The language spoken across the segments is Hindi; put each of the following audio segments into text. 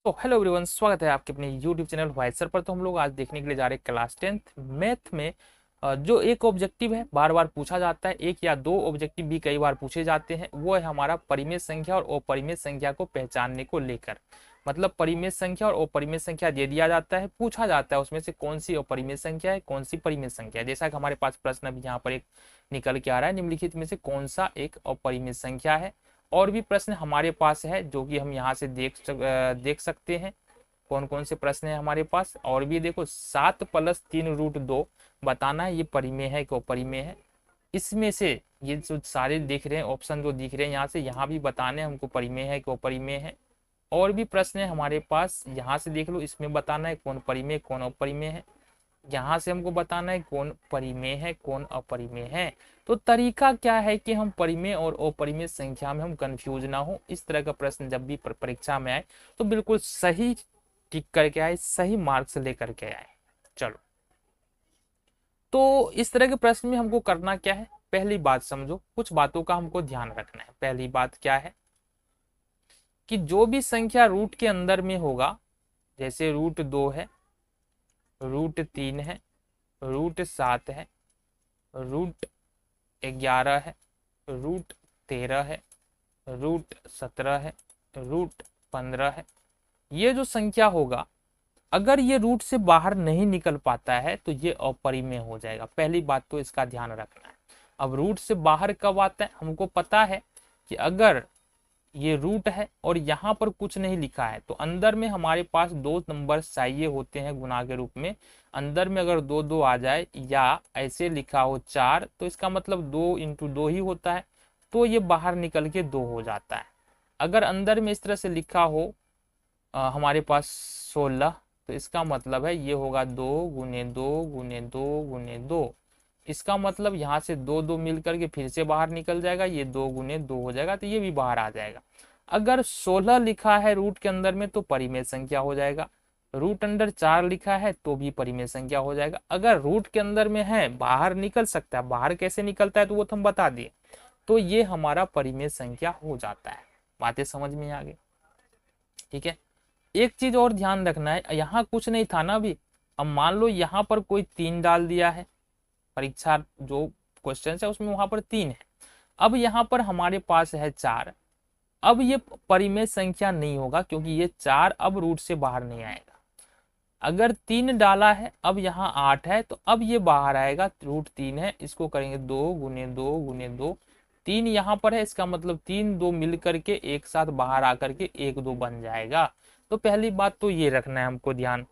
तो हेलो एवरीवन, स्वागत है आपके अपने यूट्यूब चैनल वाइस सर पर। तो हम लोग आज देखने के लिए जा रहे हैं क्लास 10th मैथ में जो एक ऑब्जेक्टिव है बार बार पूछा जाता है, एक या दो ऑब्जेक्टिव भी कई बार पूछे जाते हैं। वो है हमारा परिमेय संख्या और अपरिमेय संख्या को पहचानने को लेकर। मतलब परिमेय संख्या और अपरिमेय संख्या दे दिया जाता है, पूछा जाता है उसमें से कौन सी अपरिमेय संख्या है, कौन सी परिमेय संख्या है। जैसा कि हमारे पास प्रश्न अभी यहाँ पर एक निकल के आ रहा है, निम्नलिखित में से कौन सा एक अपरिमेय संख्या है। और भी प्रश्न हमारे पास है जो कि हम यहाँ से देख सकते हैं कौन कौन से प्रश्न है हमारे पास। और भी देखो, 7+3√2 बताना है ये परिमेय है कि अपरिमेय है। इसमें से ये जो सारे दिख रहे हैं ऑप्शन जो दिख रहे हैं यहाँ से, यहाँ भी बताने हमको परिमेय है कि अपरिमेय है। और भी प्रश्न है हमारे पास, यहाँ से देख लो, इसमें बताना है कौन परिमेय कौन अपरिमेय है। यहाँ से हमको बताना है कौन परिमेय है कौन अपरिमेय है। तो तरीका क्या है कि हम परिमेय और अपरिमेय संख्या में हम कंफ्यूज ना हो। इस तरह का प्रश्न जब भी परीक्षा में आए तो बिल्कुल सही टिक करके आए, सही मार्क्स लेकर के आए। चलो, तो इस तरह के प्रश्न में हमको करना क्या है, पहली बात समझो, कुछ बातों का हमको ध्यान रखना है। पहली बात क्या है कि जो भी संख्या रूट के अंदर में होगा, जैसे √2 है, √3 है, √7 है, √11 है, √13 है, √17 है, √15 है, ये जो संख्या होगा अगर ये रूट से बाहर नहीं निकल पाता है तो ये अपरिमेय हो जाएगा। पहली बात तो इसका ध्यान रखना है। अब रूट से बाहर कब आता है, हमको पता है कि अगर ये रूट है और यहाँ पर कुछ नहीं लिखा है तो अंदर में हमारे पास दो नंबर चाहिए होते हैं गुणा के रूप में। अंदर में अगर 2 2 आ जाए या ऐसे लिखा हो 4, तो इसका मतलब 2 × 2 ही होता है, तो ये बाहर निकल के 2 हो जाता है। अगर अंदर में इस तरह से लिखा हो हमारे पास 16, तो इसका मतलब है ये होगा 2 × 2 × 2 × 2। इसका मतलब यहाँ से 2 2 मिल करके फिर से बाहर निकल जाएगा, ये 2 × 2 हो जाएगा, तो ये भी बाहर आ जाएगा। अगर 16 लिखा है रूट के अंदर में तो परिमेय संख्या हो जाएगा। रूट अंडर 4 लिखा है तो भी परिमेय संख्या हो जाएगा। अगर रूट के अंदर में है, बाहर निकल सकता है, बाहर कैसे निकलता है तो वो तो हम बता दिए, तो ये हमारा परिमेय संख्या हो जाता है। बातें समझ में आ गई? ठीक है। एक चीज और ध्यान रखना है, यहाँ कुछ नहीं था ना अभी। अब मान लो यहाँ पर कोई 3 डाल दिया है, परीक्षा जो क्वेश्चन है उसमें वहां पर 3 है। अब यहाँ पर हमारे पास है 4। अब ये परिमेय संख्या नहीं होगा क्योंकि ये 4 अब रूट से बाहर नहीं आएगा। अगर 3 डाला है, अब यहाँ 8 है, तो अब ये बाहर आएगा, √3 है, इसको करेंगे 2 × 2 × 2। 3 यहाँ पर है, इसका मतलब 3 2 मिल करके एक साथ बाहर आकर के 1 2 बन जाएगा। तो पहली बात तो ये रखना है हमको ध्यान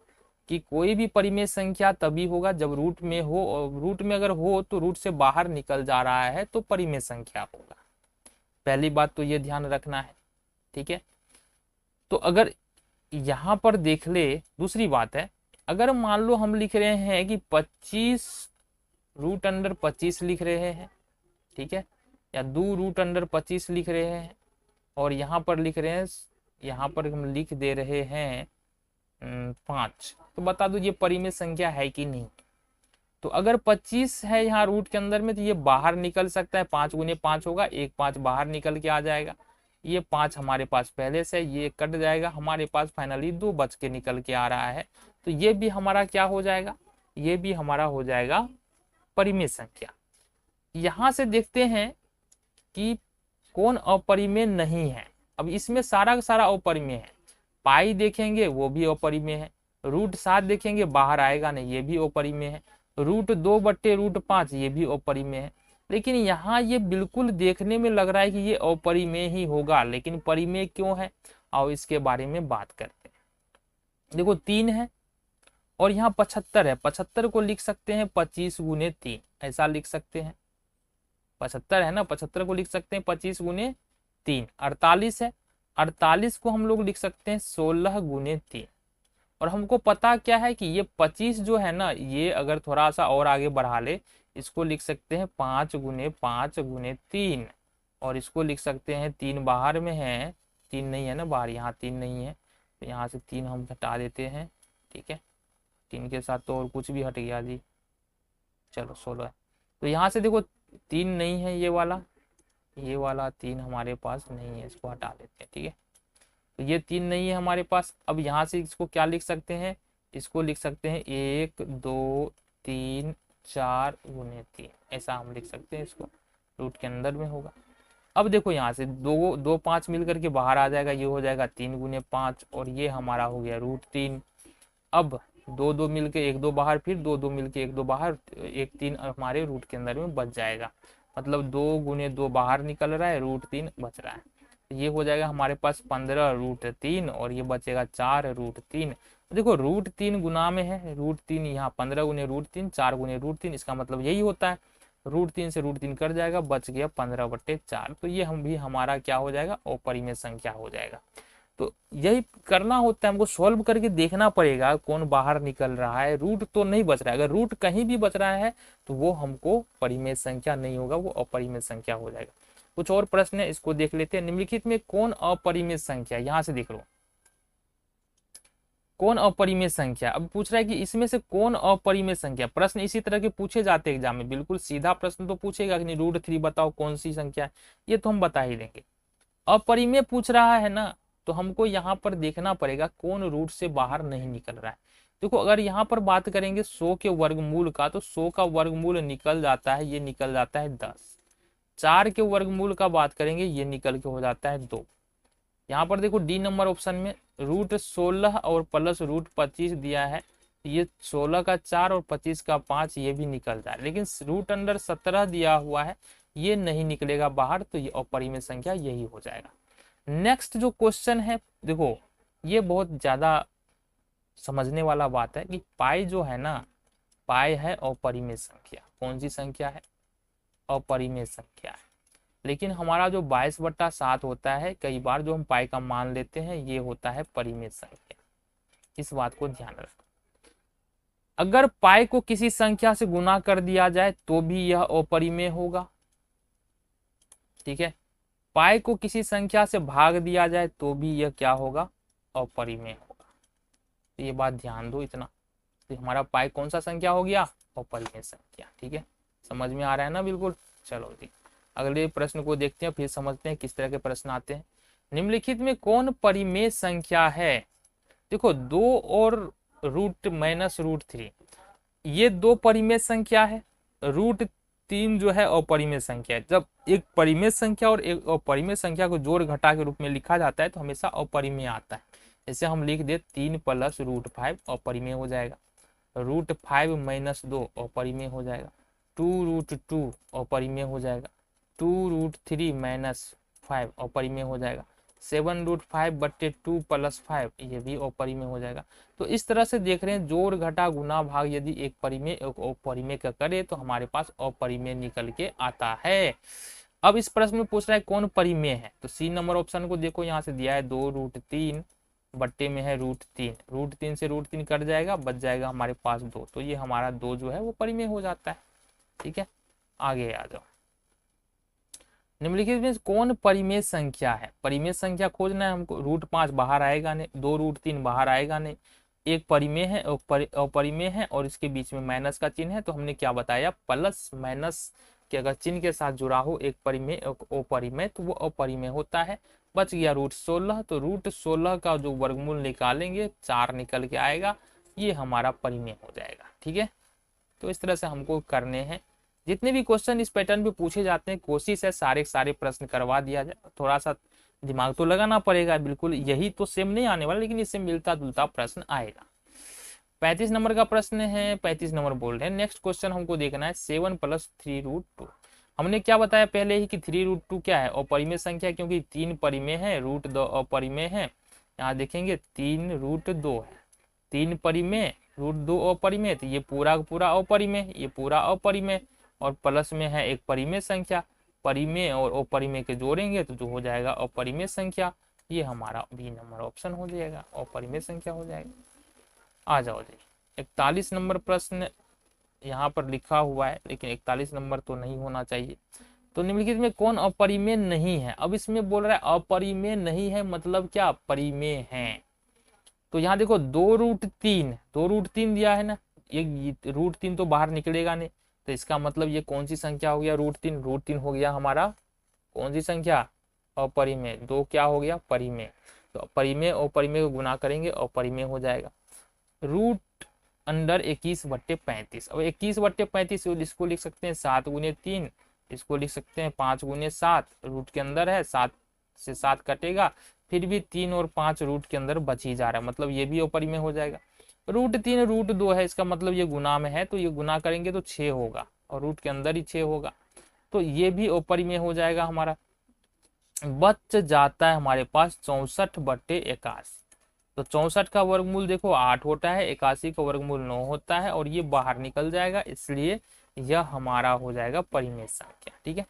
कि कोई भी परिमेय संख्या तभी होगा जब रूट में हो, और रूट में अगर हो तो रूट से बाहर निकल जा रहा है तो परिमेय संख्या होगा। पहली बात तो ये ध्यान रखना है। ठीक है। तो अगर यहाँ पर देख ले, दूसरी बात है, अगर मान लो हम लिख रहे हैं कि 25 √25 लिख रहे हैं, ठीक है, या 2 √25 लिख रहे हैं, और यहाँ पर लिख रहे हैं, यहाँ पर हम लिख दे रहे हैं 5, तो बता दो ये परिमेय संख्या है कि नहीं। तो अगर 25 है यहाँ रूट के अंदर में तो ये बाहर निकल सकता है, 5 × 5 होगा, एक 5 बाहर निकल के आ जाएगा। ये 5 हमारे पास पहले से, ये कट जाएगा, हमारे पास फाइनली 2 बच के निकल के आ रहा है, तो ये भी हमारा क्या हो जाएगा, ये भी हमारा हो जाएगा परिमेय संख्या। यहाँ से देखते हैं कि कौन अपरिमेय नहीं है। अब इसमें सारा का सारा अपरिमेय है। पाई देखेंगे वो भी अपरिमेय है, √7 देखेंगे बाहर आएगा नहीं, ये भी अपरिमेय है, √2/√5 ये भी अपरिमेय है। लेकिन यहाँ ये बिल्कुल देखने में लग रहा है कि ये अपरिमेय ही होगा, लेकिन परिमेय क्यों है और इसके बारे में बात करते हैं। देखो 3 है और यहाँ 75 है, 75 को लिख सकते हैं 25 × 3, ऐसा लिख सकते हैं। 75 है ना, 75 को लिख सकते हैं 25 × 3। 48 है, 48 को हम लोग लिख सकते हैं 16 × 3। और हमको पता क्या है कि ये 25 जो है ना, ये अगर थोड़ा सा और आगे बढ़ा ले, इसको लिख सकते हैं 5 × 5 × 3। और इसको लिख सकते हैं, 3 बाहर में है, 3 नहीं है ना बाहर, यहाँ 3 नहीं है, तो यहाँ से 3 हम हटा देते हैं। ठीक है, 3 के साथ तो और कुछ भी हट गया जी, चलो 16 है। तो यहाँ से देखो 3 नहीं है, ये वाला 3 हमारे पास नहीं है, इसको हटा देते हैं। ठीक है, तो ये 3 नहीं है हमारे पास। अब यहाँ से इसको क्या लिख सकते हैं, इसको लिख सकते हैं 1 2 3 4 गुने 3, ऐसा हम लिख सकते हैं इसको, रूट के अंदर में होगा। अब देखो यहाँ से दो दो 5 मिल करके बाहर आ जाएगा, ये हो जाएगा 3 गुने 5 और ये हमारा हो गया √3। अब दो दो मिल के 1 2 बाहर, फिर दो दो मिल के 1 2 बाहर, 1 3 हमारे रूट के अंदर में बच जाएगा। मतलब 2 गुने 2 बाहर निकल रहा है, √3 बच रहा है। ये हो जाएगा हमारे पास 15 √3 और ये बचेगा 4 √3। देखो √3 गुना में है, √3 यहाँ 15 गुने √3, 4 गुने √3, इसका मतलब यही होता है। √3 से √3 कट जाएगा, बच गया 15/4। तो ये हम भी हमारा क्या हो जाएगा, अपरिमेय संख्या हो जाएगा। तो यही करना होता है, हमको सॉल्व करके देखना पड़ेगा कौन बाहर निकल रहा है, रूट तो नहीं बच रहा है। अगर रूट कहीं भी बच रहा है तो वो हमको परिमेय संख्या नहीं होगा, वो अपरिमेय संख्या हो जाएगा। कुछ और प्रश्न है, इसको देख लेते हैं। निम्नलिखित में कौन अपरिमेय संख्या, यहां से देख लो कौन अपरिमेय संख्या। अब पूछ रहा है कि इसमें से कौन अपरिमेय संख्या। प्रश्न इसी तरह के पूछे जाते हैं एग्जाम में, बिल्कुल सीधा प्रश्न तो पूछेगा कि नहीं √3 बताओ कौन सी संख्या है, ये तो हम बता ही देंगे। अपरिमेय पूछ रहा है ना, तो हमको यहाँ पर देखना पड़ेगा कौन रूट से बाहर नहीं निकल रहा है। देखो अगर यहाँ पर बात करेंगे 100 के वर्गमूल का, तो 100 का वर्गमूल निकल जाता है, ये निकल जाता है 10। 4 के वर्गमूल का बात करेंगे, ये निकल के हो जाता है 2। यहाँ पर देखो डी नंबर ऑप्शन में √16 और प्लस √25 दिया है, ये 16 का 4 और 25 का 5 ये भी निकल जाए, लेकिन √17 दिया हुआ है, ये नहीं निकलेगा बाहर, तो ये अपरिमेय संख्या यही हो जाएगा। नेक्स्ट जो क्वेश्चन है, देखो ये बहुत ज्यादा समझने वाला बात है कि पाई जो है ना, पाई है अपरिमेय संख्या। कौन सी संख्या है, अपरिमेय संख्या है। लेकिन हमारा जो 22/7 होता है, कई बार जो हम पाई का मान लेते हैं, ये होता है परिमेय संख्या। इस बात को ध्यान रखो। अगर पाई को किसी संख्या से गुना कर दिया जाए तो भी यह अपरिमेय होगा, ठीक है। पाई को किसी संख्या से भाग दिया जाए तो भी यह क्या होगा, अपरिमेय होगा। तो ये बात ध्यान दो इतना। तो हमारा पाई कौन सा संख्या हो गया, अपरिमेय संख्या, ठीक है। समझ में आ रहा है ना, बिल्कुल। चलो ठीक, अगले प्रश्न को देखते हैं, फिर समझते हैं किस तरह के प्रश्न आते हैं। निम्नलिखित में कौन परिमेय संख्या है। देखो 2 और √-√3 ये 2 परिमेय संख्या है। √3 जो है अपरिमेय संख्या है। जब एक परिमेय संख्या और एक अपरिमेय संख्या को जोड़ घटा के रूप में लिखा जाता है तो हमेशा अपरिमेय आता है। जैसे हम लिख दे 3 + √5 अपरिमेय हो जाएगा, √5 - 2 अपरिमेय हो जाएगा, 2√2 अपरिमेय हो जाएगा, 2√3 - 5 अपरिमेय हो जाएगा, 7√5/2 + 5 ये भी अपरिमेय हो जाएगा। तो इस तरह से देख रहे हैं, जोड़ घटा गुना भाग यदि एक परिमेय एक अपरिमेय का करे तो हमारे पास अपरिमेय निकल के आता है। अब इस प्रश्न में पूछ रहा है कौन परिमेय है, तो सी नंबर ऑप्शन को देखो, यहाँ से दिया है 2√3 बट्टे में है √3, √3 से √3 कट जाएगा, बच जाएगा हमारे पास 2। तो ये हमारा 2 जो है वो परिमेय हो जाता है, ठीक है। आगे आ जाओ। निम्नलिखित में कौन परिमेय संख्या है। परिमेय संख्या खोजना है हमको। √5 बाहर आएगा नहीं, 2 √3 बाहर आएगा नहीं, एक परिमेय है अपरिमेय है और इसके बीच में माइनस का चिन्ह है। तो हमने क्या बताया, प्लस माइनस के अगर चिन्ह के साथ जुड़ा हो एक परिमेय अपरिमेय तो वो अपरिमेय होता है। बच गया √16, तो √16 का जो वर्गमूल निकालेंगे 4 निकल के आएगा, ये हमारा परिमेय हो जाएगा, ठीक है। तो इस तरह से हमको करने हैं। जितने भी क्वेश्चन इस पैटर्न पे पूछे जाते हैं, कोशिश है सारे प्रश्न करवा दिया जाए। थोड़ा सा दिमाग तो लगाना पड़ेगा, बिल्कुल यही तो सेम नहीं आने वाला, लेकिन इससे मिलता जुलता प्रश्न आएगा। 35 नंबर का प्रश्न है, 35 नंबर बोल रहे हैं। नेक्स्ट क्वेश्चन हमको देखना है 7 + 3√2। हमने क्या बताया पहले ही कि 3√2 क्या है, अपरिमेय संख्या, क्योंकि 3 परिमेय है, √2 अपरिमेय है। यहाँ देखेंगे 3√2 है, 3 परिमेय, √2 अपरिमेय, तो ये पूरा पूरा अपरिमेय, ये पूरा अपरिमेय, और प्लस में है एक परिमेय संख्या। परिमेय और अपरिमेय के जोड़ेंगे तो जो हो जाएगा अपरिमेय संख्या। ये हमारा बी नंबर ऑप्शन हो जाएगा, अपरिमेय संख्या हो जाएगा। आ जाओ जी, 41 नंबर प्रश्न यहाँ पर लिखा हुआ है, लेकिन 41 नंबर तो नहीं होना चाहिए। तो निम्नलिखित में कौन अपरिमेय नहीं है। अब इसमें बोल रहा है अपरिमेय नहीं है, मतलब क्या, परिमेय है। तो यहाँ देखो 2√3 दिया है ना, ये √3 तो बाहर निकलेगा नहीं, तो इसका मतलब ये कौन सी संख्या हो गया, √3 हो गया हमारा कौन सी संख्या, अपरिमेय। 2 क्या हो गया, परिमेय। तो तो परिमेय और परिमेय को गुना करेंगे और परिमेय हो जाएगा। Root under 21/35। अब 21/35 इसको लिख सकते हैं 7×3, इसको लिख सकते हैं 5×7। रूट के अंदर है, 7 से 7 कटेगा, फिर भी 3 और 5 रूट के अंदर बच ही जा रहा है, मतलब ये भी अपरिमेय हो जाएगा। √3 √2 है, इसका मतलब ये गुना में है, तो ये गुना करेंगे तो 6 होगा और रूट के अंदर ही 6 होगा, तो ये भी अपरिमेय हो जाएगा हमारा। बच जाता है हमारे पास 64/81। तो 64 का वर्गमूल देखो 8 होता है, 81 का वर्गमूल 9 होता है और ये बाहर निकल जाएगा, इसलिए यह हमारा हो जाएगा परिमेय संख्या। ठीक है,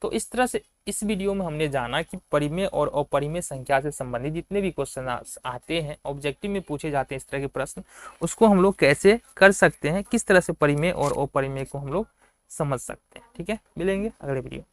तो इस तरह से इस वीडियो में हमने जाना कि परिमेय और अपरिमेय संख्या से संबंधित जितने भी क्वेश्चन आते हैं, ऑब्जेक्टिव में पूछे जाते हैं इस तरह के प्रश्न, उसको हम लोग कैसे कर सकते हैं, किस तरह से परिमेय और अपरिमेय को हम लोग समझ सकते हैं। ठीक है, मिलेंगे अगले वीडियो।